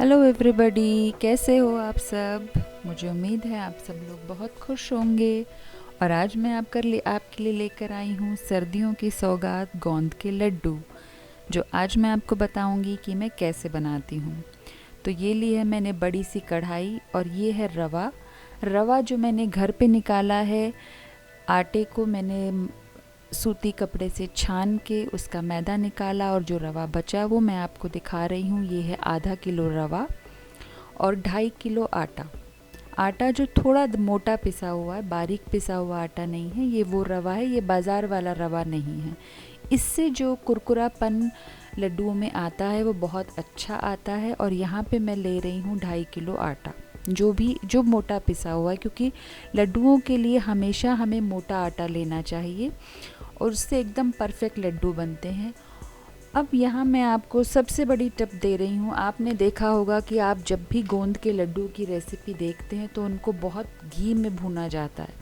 Hello everybody, कैसे हो आप सब। मुझे उम्मीद है आप सब लोग बहुत खुश होंगे। और आज मैं आपके लिए लेकर आई हूँ सर्दियों की सौगात गोंद के लड्डू, जो आज मैं आपको बताऊँगी कि मैं कैसे बनाती हूँ। तो ये ली है मैंने बड़ी सी कढ़ाई और ये है रवा। रवा जो मैंने घर पे निकाला है। आटे को मैंने सूती कपड़े से छान के उसका मैदा निकाला और जो रवा बचा वो मैं आपको दिखा रही हूँ। ये है आधा किलो रवा और 2.5 किलो आटा। आटा जो थोड़ा मोटा पिसा हुआ है, बारीक पिसा हुआ आटा नहीं है, ये वो रवा है, ये बाज़ार वाला रवा नहीं है। इससे जो कुरकुरापन लड्डुओं में आता है वो बहुत अच्छा आता है। और यहाँ पे मैं ले रही हूँ 2.5 किलो आटा, जो मोटा पिसा हुआ है, क्योंकि लड्डुओं के लिए हमेशा हमें मोटा आटा लेना चाहिए और उससे एकदम परफेक्ट लड्डू बनते हैं। अब यहाँ मैं आपको सबसे बड़ी टिप दे रही हूँ। आपने देखा होगा कि आप जब भी गोंद के लड्डू की रेसिपी देखते हैं तो उनको बहुत घी में भुना जाता है,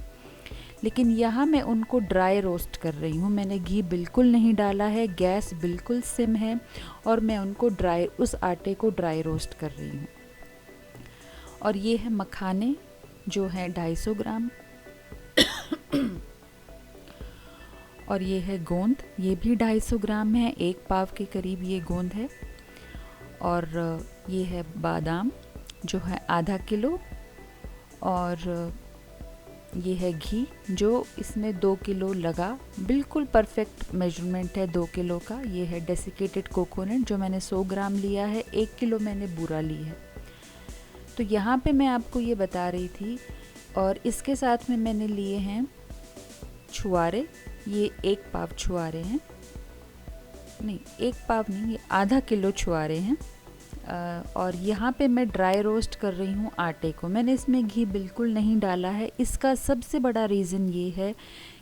लेकिन यहाँ मैं उनको ड्राई रोस्ट कर रही हूँ। मैंने घी बिल्कुल नहीं डाला है, गैस बिल्कुल सिम है और मैं उनको उस आटे को ड्राई रोस्ट कर रही हूँ। और ये है मखाने जो है 250 ग्राम और ये है गोंद, ये भी 250 ग्राम है, 1 पाव के करीब ये गोंद है। और ये है बादाम जो है आधा किलो। और ये है घी जो इसमें 2 किलो लगा, बिल्कुल परफेक्ट मेजरमेंट है 2 किलो का। ये है डेसिकेटेड कोकोनट जो मैंने 100 ग्राम लिया है, 1 किलो मैंने बूरा ली है। तो यहाँ पे मैं आपको ये बता रही थी। और इसके साथ में मैंने लिए हैं छुआरे, ये 1 पाव छुआरे हैं, नहीं 1 पाव नहीं, ये आधा किलो छुआरे हैं। और यहाँ पे मैं ड्राई रोस्ट कर रही हूँ आटे को। मैंने इसमें घी बिल्कुल नहीं डाला है। इसका सबसे बड़ा रीज़न ये है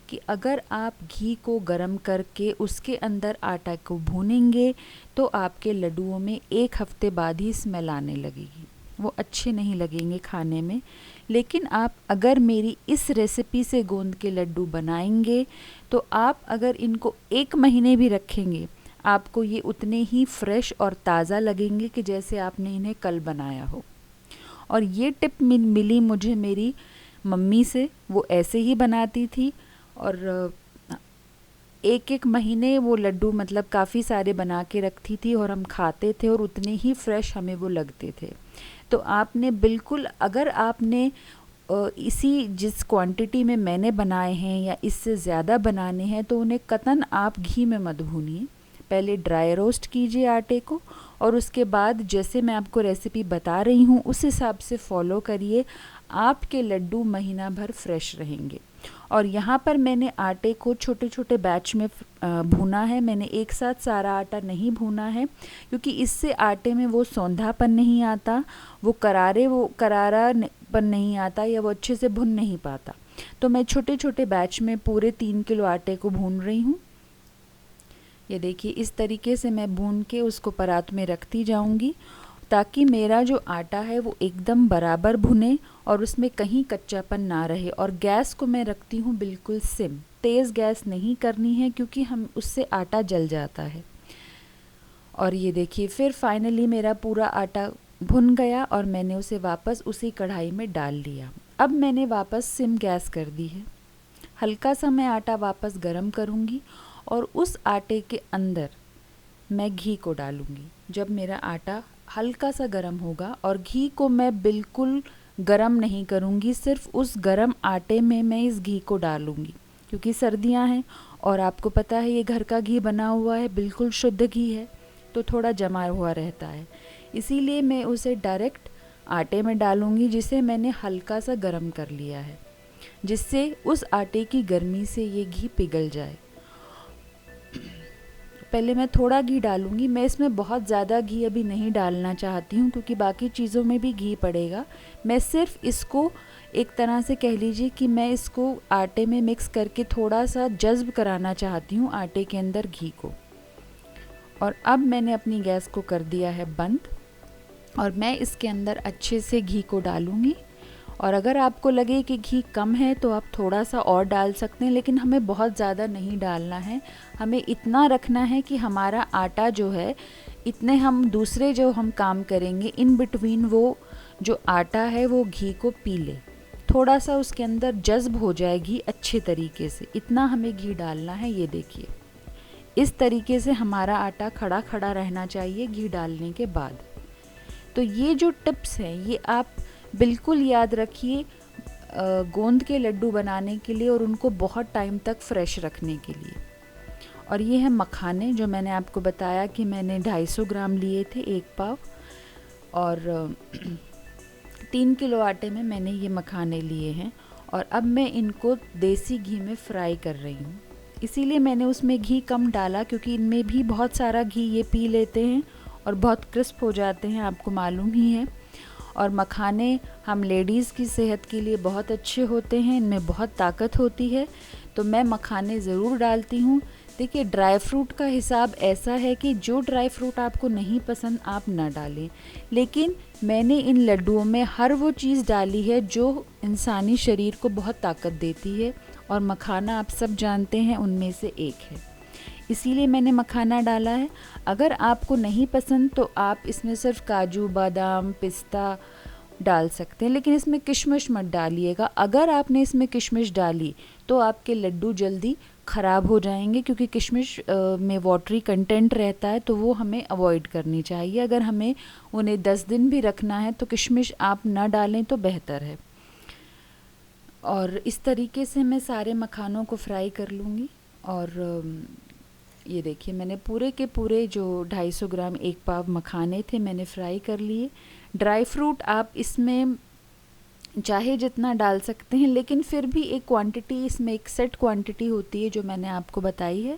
कि अगर आप घी को गरम करके उसके अंदर आटा को भूनेंगे तो आपके लड्डुओं में 1 हफ्ते बाद ही स्मेल आने लगेगी, वो अच्छे नहीं लगेंगे खाने में। लेकिन आप अगर मेरी इस रेसिपी से गोंद के लड्डू बनाएंगे तो आप अगर इनको 1 महीने भी रखेंगे, आपको ये उतने ही फ्रेश और ताज़ा लगेंगे कि जैसे आपने इन्हें कल बनाया हो। और ये टिप मिली मुझे मेरी मम्मी से, वो ऐसे ही बनाती थी और 1-1 महीने वो लड्डू मतलब काफ़ी सारे बना के रखती थी और हम खाते थे और उतने ही फ्रेश हमें वो लगते थे। तो आपने बिल्कुल, अगर आपने इसी जिस क्वांटिटी में मैंने बनाए हैं या इससे ज़्यादा बनाने हैं तो उन्हें कतन आप घी में मत भूनिए। पहले ड्राई रोस्ट कीजिए आटे को और उसके बाद जैसे मैं आपको रेसिपी बता रही हूँ उस हिसाब से फॉलो करिए, आपके लड्डू महीना भर फ्रेश रहेंगे। और यहाँ पर मैंने आटे को छोटे छोटे बैच में भूना है। मैंने एक साथ सारा आटा नहीं भूना है, क्योंकि इससे आटे में वो सौंधापन नहीं आता, वो करारापन नहीं आता, या वो अच्छे से भुन नहीं पाता। तो मैं छोटे छोटे बैच में पूरे 3 किलो आटे को भून रही हूँ। ये देखिए, इस तरीके से मैं भून के उसको परात में रखती जाऊंगी ताकि मेरा जो आटा है वो एकदम बराबर भुने और उसमें कहीं कच्चापन ना रहे। और गैस को मैं रखती हूँ बिल्कुल सिम, तेज़ गैस नहीं करनी है क्योंकि हम उससे आटा जल जाता है। और ये देखिए, फिर फाइनली मेरा पूरा आटा भुन गया और मैंने उसे वापस उसी कढ़ाई में डाल लिया। अब मैंने वापस सिम गैस कर दी है। हल्का सा मैं आटा वापस गरम करूँगी और उस आटे के अंदर मैं घी को डालूँगी। जब मेरा आटा हल्का सा गरम होगा, और घी को मैं बिल्कुल गरम नहीं करूँगी, सिर्फ उस गरम आटे में मैं इस घी को डालूँगी, क्योंकि सर्दियाँ हैं और आपको पता है ये घर का घी बना हुआ है, बिल्कुल शुद्ध घी है, तो थोड़ा जमा हुआ रहता है। इसीलिए मैं उसे डायरेक्ट आटे में डालूँगी जिसे मैंने हल्का सा गरम कर लिया है, जिससे उस आटे की गर्मी से ये घी पिघल जाए। पहले मैं थोड़ा घी डालूंगी, मैं इसमें बहुत ज़्यादा घी अभी नहीं डालना चाहती हूँ क्योंकि बाकी चीज़ों में भी घी पड़ेगा। मैं सिर्फ इसको एक तरह से कह लीजिए कि मैं इसको आटे में मिक्स करके थोड़ा सा जज्ब कराना चाहती हूँ आटे के अंदर घी को। और अब मैंने अपनी गैस को कर दिया है बंद और मैं इसके अंदर अच्छे से घी को डालूँगी। और अगर आपको लगे कि घी कम है तो आप थोड़ा सा और डाल सकते हैं, लेकिन हमें बहुत ज़्यादा नहीं डालना है। हमें इतना रखना है कि हमारा आटा जो है इतने हम दूसरे जो हम काम करेंगे इन बिटवीन वो जो आटा है वो घी को पी ले, थोड़ा सा उसके अंदर जज्ब हो जाए घी अच्छे तरीके से, इतना हमें घी डालना है। ये देखिए इस तरीके से हमारा आटा खड़ा खड़ा रहना चाहिए घी डालने के बाद। तो ये जो टिप्स हैं ये आप बिल्कुल याद रखिए गोंद के लड्डू बनाने के लिए और उनको बहुत टाइम तक फ्रेश रखने के लिए। और ये है मखाने जो मैंने आपको बताया कि मैंने 250 ग्राम लिए थे, 1 पाव, और 3 किलो आटे में मैंने ये मखाने लिए हैं। और अब मैं इनको देसी घी में फ्राई कर रही हूँ, इसीलिए मैंने उसमें घी कम डाला क्योंकि इनमें भी बहुत सारा घी ये पी लेते हैं और बहुत क्रिस्प हो जाते हैं, आपको मालूम ही है। और मखाने हम लेडीज़ की सेहत के लिए बहुत अच्छे होते हैं, इनमें बहुत ताकत होती है, तो मैं मखाने ज़रूर डालती हूँ। देखिए ड्राई फ्रूट का हिसाब ऐसा है कि जो ड्राई फ्रूट आपको नहीं पसंद आप ना डालें, लेकिन मैंने इन लड्डुओं में हर वो चीज़ डाली है जो इंसानी शरीर को बहुत ताकत देती है, और मखाना आप सब जानते हैं उनमें से एक है, इसीलिए मैंने मखाना डाला है। अगर आपको नहीं पसंद तो आप इसमें सिर्फ काजू, बादाम, पिस्ता डाल सकते हैं, लेकिन इसमें किशमिश मत डालिएगा। अगर आपने इसमें किशमिश डाली तो आपके लड्डू जल्दी ख़राब हो जाएंगे, क्योंकि किशमिश में वाटरी कंटेंट रहता है, तो वो हमें अवॉइड करनी चाहिए। अगर हमें उन्हें 10 दिन भी रखना है तो किशमिश आप ना डालें तो बेहतर है। और इस तरीके से मैं सारे मखानों को फ्राई कर लूँगी। और ये देखिए मैंने पूरे के पूरे जो 250 ग्राम 1 पाव मखाने थे मैंने फ्राई कर लिए। ड्राई फ्रूट आप इसमें चाहे जितना डाल सकते हैं, लेकिन फिर भी एक क्वांटिटी, इसमें एक सेट क्वांटिटी होती है जो मैंने आपको बताई है।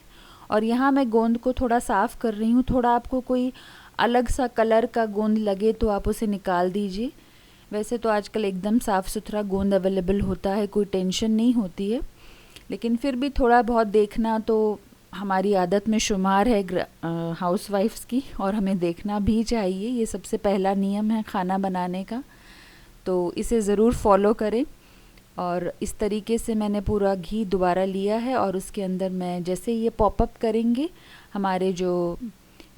और यहाँ मैं गोंद को थोड़ा साफ़ कर रही हूँ, थोड़ा आपको कोई अलग सा कलर का गोंद लगे तो आप उसे निकाल दीजिए। वैसे तो आजकल एकदम साफ़ सुथरा गोंद अवेलेबल होता है, कोई टेंशन नहीं होती है, लेकिन फिर भी थोड़ा बहुत देखना तो हमारी आदत में शुमार है हाउसवाइफ्स की, और हमें देखना भी चाहिए। ये सबसे पहला नियम है खाना बनाने का, तो इसे ज़रूर फॉलो करें। और इस तरीके से मैंने पूरा घी दोबारा लिया है, और उसके अंदर मैं जैसे ये पॉपअप करेंगे हमारे जो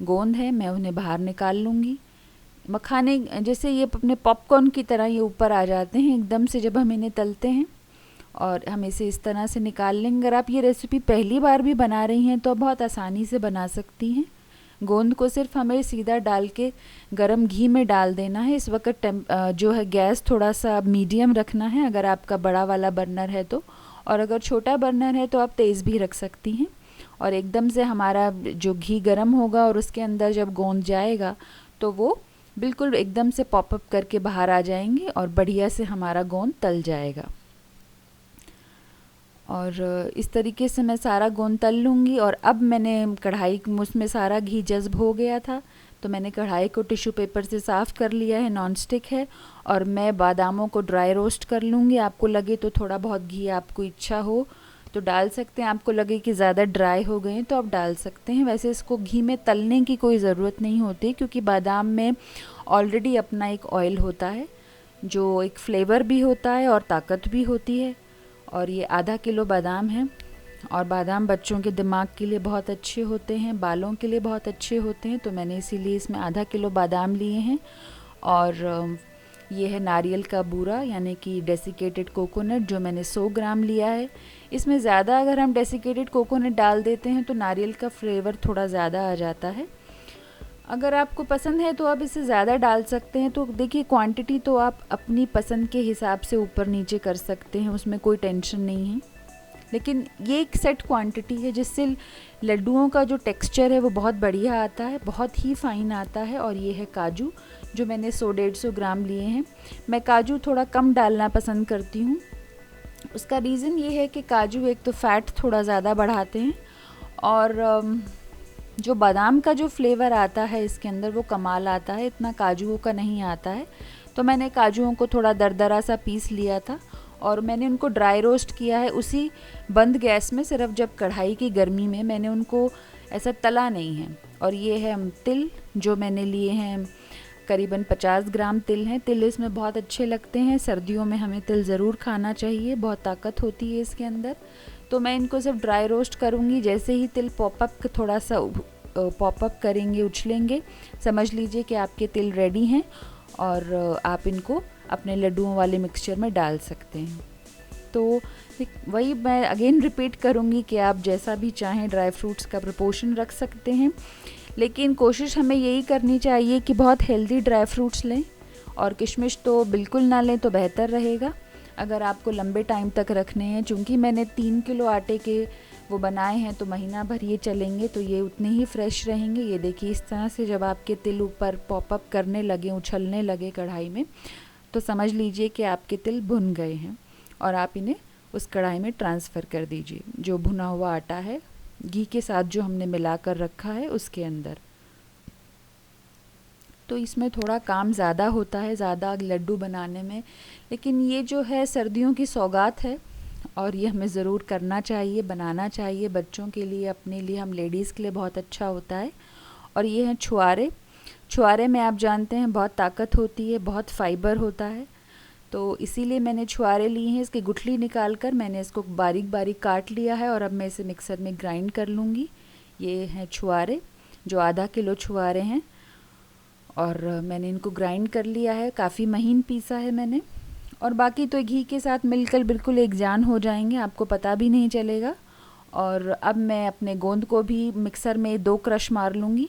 गोंद हैं मैं उन्हें बाहर निकाल लूँगी। मखाने जैसे ये अपने पॉपकॉर्न की तरह ये ऊपर आ जाते हैं एकदम से जब हम इन्हें तलते हैं, और हम इसे इस तरह से निकाल लेंगे। अगर आप ये रेसिपी पहली बार भी बना रही हैं तो बहुत आसानी से बना सकती हैं। गोंद को सिर्फ हमें सीधा डाल के गरम घी में डाल देना है। इस वक्त जो है गैस थोड़ा सा मीडियम रखना है अगर आपका बड़ा वाला बर्नर है तो, और अगर छोटा बर्नर है तो आप तेज़ भी रख सकती हैं। और एकदम से हमारा जो घी गरम होगा और उसके अंदर जब गोंद जाएगा तो वो बिल्कुल एकदम से पॉपअप करके बाहर आ जाएंगे और बढ़िया से हमारा गोंद तल जाएगा। और इस तरीके से मैं सारा गोंद तल लूँगी। और अब मैंने कढ़ाई, उसमें सारा घी जज्ब हो गया था तो मैंने कढ़ाई को टिश्यू पेपर से साफ़ कर लिया है, नॉन स्टिक है। और मैं बादामों को ड्राई रोस्ट कर लूँगी। आपको लगे तो थोड़ा बहुत घी, आपको इच्छा हो तो डाल सकते हैं, आपको लगे कि ज़्यादा ड्राई हो गए तो आप डाल सकते हैं। वैसे इसको घी में तलने की कोई ज़रूरत नहीं होती, क्योंकि बादाम में ऑलरेडी अपना एक ऑयल होता है जो एक फ्लेवर भी होता है और ताकत भी होती है। और ये आधा किलो बादाम है, और बादाम बच्चों के दिमाग के लिए बहुत अच्छे होते हैं, बालों के लिए बहुत अच्छे होते हैं, तो मैंने इसीलिए इसमें आधा किलो बादाम लिए हैं। और ये है नारियल का बूरा यानी कि डेसिकेटेड कोकोनट जो मैंने 100 ग्राम लिया है। इसमें ज़्यादा अगर हम डेसिकेटेड कोकोनट डाल देते हैं तो नारियल का फ्लेवर थोड़ा ज़्यादा आ जाता है। अगर आपको पसंद है तो आप इसे ज़्यादा डाल सकते हैं। तो देखिए क्वांटिटी तो आप अपनी पसंद के हिसाब से ऊपर नीचे कर सकते हैं, उसमें कोई टेंशन नहीं है। लेकिन ये एक सेट क्वांटिटी है जिससे लड्डुओं का जो टेक्सचर है वो बहुत बढ़िया आता है, बहुत ही फ़ाइन आता है। और ये है काजू जो मैंने 100-150 ग्राम लिए हैं। मैं काजू थोड़ा कम डालना पसंद करती हूँ। उसका रीज़न ये है कि काजू एक तो फ़ैट थोड़ा ज़्यादा बढ़ाते हैं, और जो बादाम का जो फ्लेवर आता है इसके अंदर वो कमाल आता है, इतना काजुओं का नहीं आता है। तो मैंने काजुओं को थोड़ा दरदरा सा पीस लिया था और मैंने उनको ड्राई रोस्ट किया है उसी बंद गैस में, सिर्फ जब कढ़ाई की गर्मी में, मैंने उनको ऐसा तला नहीं है। और ये है तिल जो मैंने लिए हैं, करीबन 50 ग्राम तिल हैं। तिल इसमें बहुत अच्छे लगते हैं, सर्दियों में हमें तिल ज़रूर खाना चाहिए, बहुत ताकत होती है इसके अंदर। तो मैं इनको सिर्फ ड्राई रोस्ट करूँगी। जैसे ही तिल पॉपअप थोड़ा सा पॉपअप करेंगे, उछलेंगे, समझ लीजिए कि आपके तिल रेडी हैं और आप इनको अपने लड्डुओं वाले मिक्सचर में डाल सकते हैं। तो वही मैं अगेन रिपीट करूँगी कि आप जैसा भी चाहें ड्राई फ्रूट्स का प्रोपोर्शन रख सकते हैं, लेकिन कोशिश हमें यही करनी चाहिए कि बहुत हेल्दी ड्राई फ्रूट्स लें, और किशमिश तो बिल्कुल ना लें तो बेहतर रहेगा अगर आपको लंबे टाइम तक रखने हैं। चूँकि मैंने 3 किलो आटे के वो बनाए हैं तो महीना भर ये चलेंगे, तो ये उतने ही फ्रेश रहेंगे। ये देखिए इस तरह से जब आपके तिल ऊपर पॉपअप करने लगे, उछलने लगे कढ़ाई में, तो समझ लीजिए कि आपके तिल भुन गए हैं और आप इन्हें उस कढ़ाई में ट्रांसफ़र कर दीजिए। जो भुना हुआ आटा है घी के साथ जो हमने मिलाकर रखा है उसके अंदर। तो इसमें थोड़ा काम ज़्यादा होता है, ज़्यादा लड्डू बनाने में, लेकिन ये जो है सर्दियों की सौगात है और ये हमें ज़रूर करना चाहिए, बनाना चाहिए बच्चों के लिए, अपने लिए, हम लेडीज़ के लिए बहुत अच्छा होता है। और ये हैं छुआरे। छुआरे में आप जानते हैं बहुत ताकत होती है, बहुत फाइबर होता है, तो इसीलिए मैंने छुआरे लिए हैं। इसकी गुठली निकाल कर मैंने इसको बारीक बारीक काट लिया है और अब मैं इसे मिक्सर में ग्राइंड कर लूँगी। ये हैं छुआरे, जो आधा किलो छुआरे हैं और मैंने इनको ग्राइंड कर लिया है, काफ़ी महीन पीसा है मैंने। और बाकी तो घी के साथ मिलकर बिल्कुल एक जान हो जाएंगे, आपको पता भी नहीं चलेगा। और अब मैं अपने गोंद को भी मिक्सर में 2 क्रश मार लूँगी।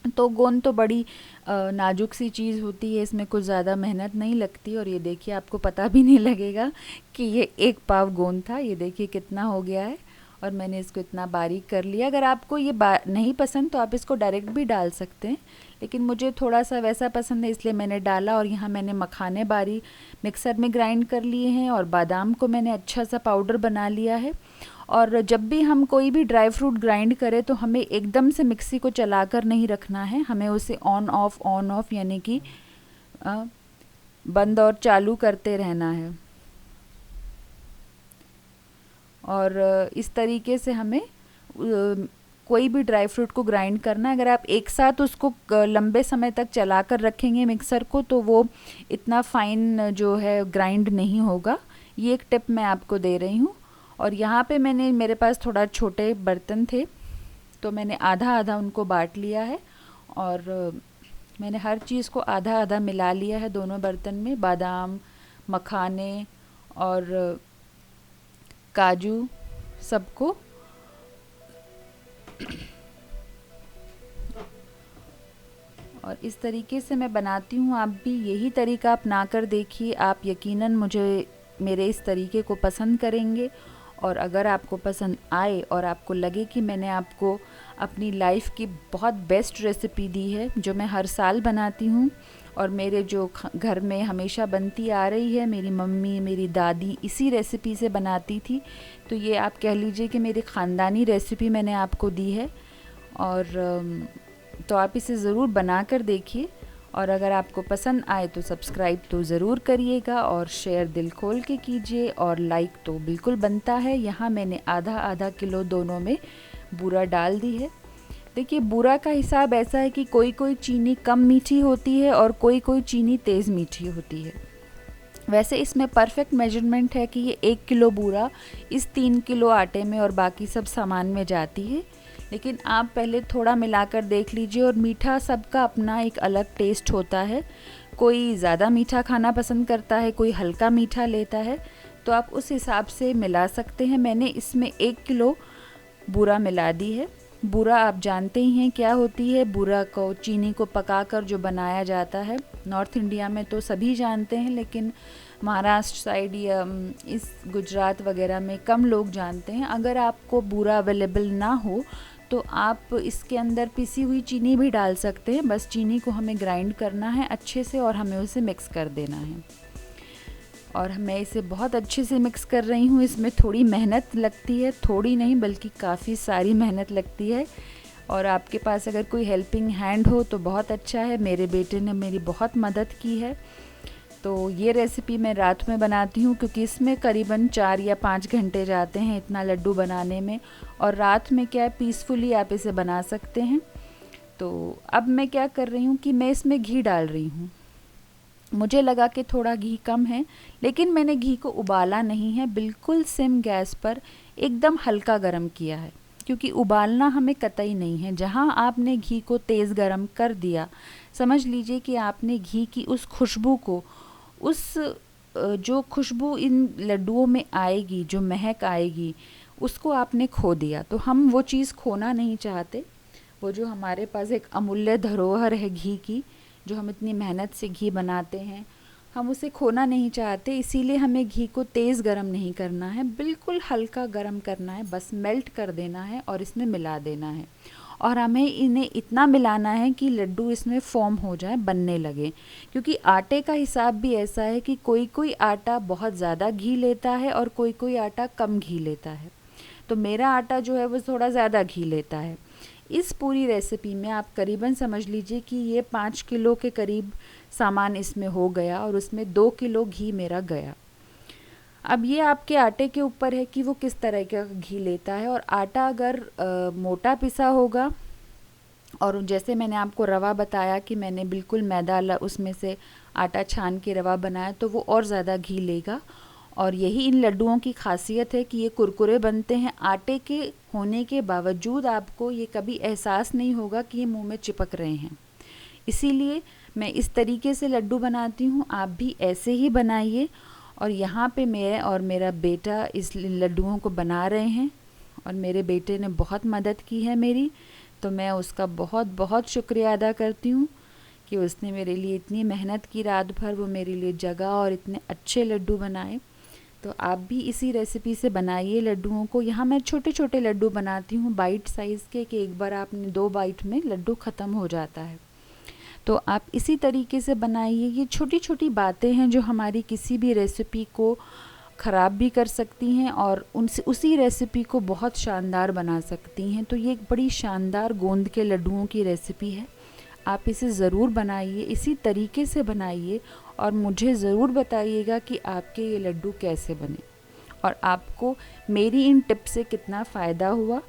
तो गोंद तो बड़ी नाजुक सी चीज़ होती है, इसमें कुछ ज़्यादा मेहनत नहीं लगती। और ये देखिए आपको पता भी नहीं लगेगा कि ये 1 पाव गोंद था। ये देखिए कितना हो गया है और मैंने इसको इतना बारीक कर लिया। अगर आपको ये नहीं पसंद तो आप इसको डायरेक्ट भी डाल सकते हैं, लेकिन मुझे थोड़ा सा वैसा पसंद है इसलिए मैंने डाला। और यहाँ मैंने मखाने बारीक मिक्सर में ग्राइंड कर लिए हैं और बादाम को मैंने अच्छा सा पाउडर बना लिया है। और जब भी हम कोई भी ड्राई फ्रूट ग्राइंड करें तो हमें एकदम से मिक्सी को चलाकर नहीं रखना है, हमें उसे ऑन ऑफ यानी कि बंद और चालू करते रहना है। और इस तरीके से हमें कोई भी ड्राई फ्रूट को ग्राइंड करना है। अगर आप एक साथ उसको लंबे समय तक चला कर रखेंगे मिक्सर को तो वो इतना फाइन जो है ग्राइंड नहीं होगा। ये एक टिप मैं आपको दे रही हूँ। और यहाँ पे मेरे पास थोड़ा छोटे बर्तन थे तो मैंने आधा आधा उनको बांट लिया है और मैंने हर चीज़ को आधा आधा मिला लिया है दोनों बर्तन में। बादाम, मखाने और काजू सबको और इस तरीके से मैं बनाती हूँ। आप भी यही तरीका अपना कर देखिए, आप यकीनन मेरे इस तरीके को पसंद करेंगे। और अगर आपको पसंद आए और आपको लगे कि मैंने आपको अपनी लाइफ की बहुत बेस्ट रेसिपी दी है जो मैं हर साल बनाती हूँ और मेरे जो घर में हमेशा बनती आ रही है, मेरी मम्मी, मेरी दादी इसी रेसिपी से बनाती थी, तो ये आप कह लीजिए कि मेरी ख़ानदानी रेसिपी मैंने आपको दी है। और तो आप इसे ज़रूर बना कर देखिए और अगर आपको पसंद आए तो सब्सक्राइब तो ज़रूर करिएगा और शेयर दिल खोल के कीजिए और लाइक तो बिल्कुल बनता है। यहाँ मैंने आधा आधा किलो दोनों में बूरा डाल दी है। देखिए बूरा का हिसाब ऐसा है कि कोई कोई चीनी कम मीठी होती है और कोई कोई चीनी तेज़ मीठी होती है। वैसे इसमें परफेक्ट मेजरमेंट है कि ये 1 किलो बूरा इस 3 किलो आटे में और बाकी सब सामान में जाती है, लेकिन आप पहले थोड़ा मिलाकर देख लीजिए। और मीठा सबका अपना एक अलग टेस्ट होता है, कोई ज़्यादा मीठा खाना पसंद करता है, कोई हल्का मीठा लेता है, तो आप उस हिसाब से मिला सकते हैं। मैंने इसमें 1 किलो बूरा मिला दी है। बूरा आप जानते ही हैं क्या होती है, बूरा को चीनी को पकाकर जो बनाया जाता है। नॉर्थ इंडिया में तो सभी जानते हैं, लेकिन महाराष्ट्र साइड या इस गुजरात वगैरह में कम लोग जानते हैं। अगर आपको बूरा अवेलेबल ना हो तो आप इसके अंदर पिसी हुई चीनी भी डाल सकते हैं। बस चीनी को हमें ग्राइंड करना है अच्छे से और हमें उसे मिक्स कर देना है। और मैं इसे बहुत अच्छे से मिक्स कर रही हूँ। इसमें थोड़ी मेहनत लगती है, थोड़ी नहीं बल्कि काफ़ी सारी मेहनत लगती है। और आपके पास अगर कोई हेल्पिंग हैंड हो तो बहुत अच्छा है। मेरे बेटे ने मेरी बहुत मदद की है। तो ये रेसिपी मैं रात में बनाती हूँ क्योंकि इसमें करीबन 4 या 5 घंटे जाते हैं इतना लड्डू बनाने में। और रात में क्या है, पीसफुली आप इसे बना सकते हैं। तो अब मैं क्या कर रही हूँ कि मैं इसमें घी डाल रही हूँ। मुझे लगा कि थोड़ा घी कम है, लेकिन मैंने घी को उबाला नहीं है, बिल्कुल सिम गैस पर एकदम हल्का गरम किया है। क्योंकि उबालना हमें कतई नहीं है। जहाँ आपने घी को तेज़ गरम कर दिया, समझ लीजिए कि आपने घी की उस खुशबू को, उस जो खुशबू इन लड्डुओं में आएगी, जो महक आएगी, उसको आपने खो दिया। तो हम वो चीज़ खोना नहीं चाहते। वो जो हमारे पास एक अमूल्य धरोहर है घी की, जो हम इतनी मेहनत से घी बनाते हैं, हम उसे खोना नहीं चाहते। इसीलिए हमें घी को तेज़ गरम नहीं करना है, बिल्कुल हल्का गरम करना है, बस मेल्ट कर देना है और इसमें मिला देना है। और हमें इन्हें इतना मिलाना है कि लड्डू इसमें फॉर्म हो जाए, बनने लगे। क्योंकि आटे का हिसाब भी ऐसा है कि कोई कोई आटा बहुत ज़्यादा घी लेता है और कोई कोई आटा कम घी लेता है। तो मेरा आटा जो है वो थोड़ा ज़्यादा घी लेता है। इस पूरी रेसिपी में आप करीबन समझ लीजिए कि ये 5 किलो के करीब सामान इसमें हो गया और उसमें 2 किलो घी मेरा गया। अब ये आपके आटे के ऊपर है कि वो किस तरह का घी लेता है। और आटा अगर मोटा पिसा होगा, और जैसे मैंने आपको रवा बताया कि मैंने बिल्कुल मैदा उसमें से आटा छान के रवा बनाया, तो वो और ज़्यादा घी लेगा। और यही इन लड्डुओं की खासियत है कि ये कुरकुरे बनते हैं। आटे के होने के बावजूद आपको ये कभी एहसास नहीं होगा कि ये मुंह में चिपक रहे हैं। इसीलिए मैं इस तरीके से लड्डू बनाती हूँ, आप भी ऐसे ही बनाइए। और यहाँ पे मैं और मेरा बेटा इस लड्डुओं को बना रहे हैं, और मेरे बेटे ने बहुत मदद की है मेरी, तो मैं उसका बहुत बहुत शुक्रिया अदा करती हूँ कि उसने मेरे लिए इतनी मेहनत की, रात भर वो मेरे लिए जगा और इतने अच्छे लड्डू बनाए। तो आप भी इसी रेसिपी से बनाइए लड्डुओं को। यहाँ मैं छोटे छोटे लड्डू बनाती हूँ, बाइट साइज़ के, कि एक बार आपने 2 बाइट में लड्डू ख़त्म हो जाता है। तो आप इसी तरीके से बनाइए। ये छोटी छोटी बातें हैं जो हमारी किसी भी रेसिपी को ख़राब भी कर सकती हैं और उसी रेसिपी को बहुत शानदार बना सकती हैं। तो ये एक बड़ी शानदार गोंद के लड्डुओं की रेसिपी है। आप इसे ज़रूर बनाइए, इसी तरीके से बनाइए, और मुझे ज़रूर बताइएगा कि आपके ये लड्डू कैसे बने और आपको मेरी इन टिप्स से कितना फ़ायदा हुआ।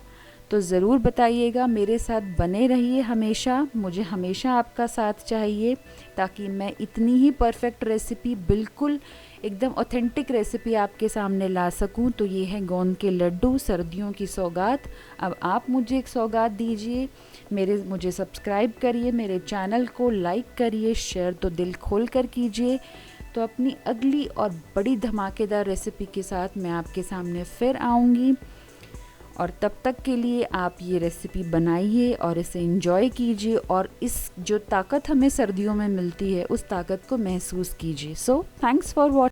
तो ज़रूर बताइएगा। मेरे साथ बने रहिए हमेशा, मुझे हमेशा आपका साथ चाहिए, ताकि मैं इतनी ही परफेक्ट रेसिपी, बिल्कुल एकदम ऑथेंटिक रेसिपी आपके सामने ला सकूं। तो ये है गोंद के लड्डू, सर्दियों की सौगात। अब आप मुझे एक सौगात दीजिए, मुझे सब्सक्राइब करिए, मेरे चैनल को लाइक करिए, शेयर तो दिल खोल कर कीजिए। तो अपनी अगली और बड़ी धमाकेदार रेसिपी के साथ मैं आपके सामने फिर आऊँगी, और तब तक के लिए आप ये रेसिपी बनाइए और इसे एंजॉय कीजिए, और इस जो ताकत हमें सर्दियों में मिलती है उस ताकत को महसूस कीजिए। So thanks for watching.